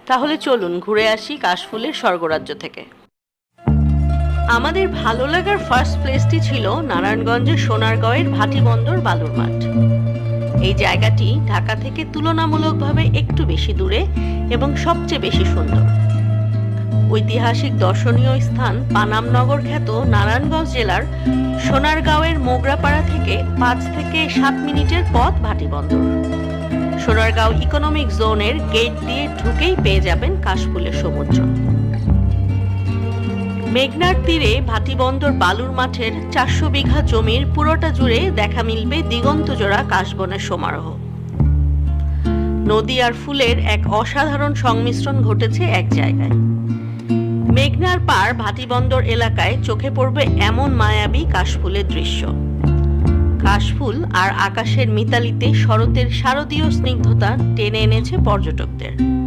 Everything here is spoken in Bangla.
তাহলে চলুন ঘুরে আসি কাশফুলের স্বর্গরাজ্য থেকে। আমাদের ভালো লাগার ফার্স্ট প্লেসটি ছিল নারায়ণগঞ্জের সোনারগাঁওয়ের ভাটিবন্দর বালুর মাঠ। এই জায়গাটি ঢাকা থেকে তুলনামূলকভাবে একটু বেশি দূরে এবং সবচেয়ে বেশি সুন্দর। ঐতিহাসিক দর্শনীয় স্থান পানামনগর খ্যাত নারায়ণগঞ্জ জেলার সোনারগাঁওয়ের মোগরাপাড়া থেকে 5 থেকে 7 মিনিটের পথ ভাটিবন্দর। সোনারগাঁও ইকোনমিক জোনের গেট দিয়ে ঢুকেই পেয়ে যাবেন কাশফুলের সমুদ্র। মেঘনার তীরে ভাটিবন্দর বালুর মাঠের 400 বিঘা জমির পুরোটা জুড়ে দেখা মিলবে দিগন্তজোড়া কাশবনের সমারোহ। নদী আর ফুলের এক অসাধারণ সংমিশ্রণ ঘটেছে এক জায়গায়। মেঘনার পার ভাটিবন্দর এলাকায় চোখে পড়বে এমন মায়াবী কাশফুলের দৃশ্য। কাশফুল আর আকাশের মিতালিতে শরতের শারদীয় স্নিগ্ধতা টেনে এনেছে পর্যটকদের।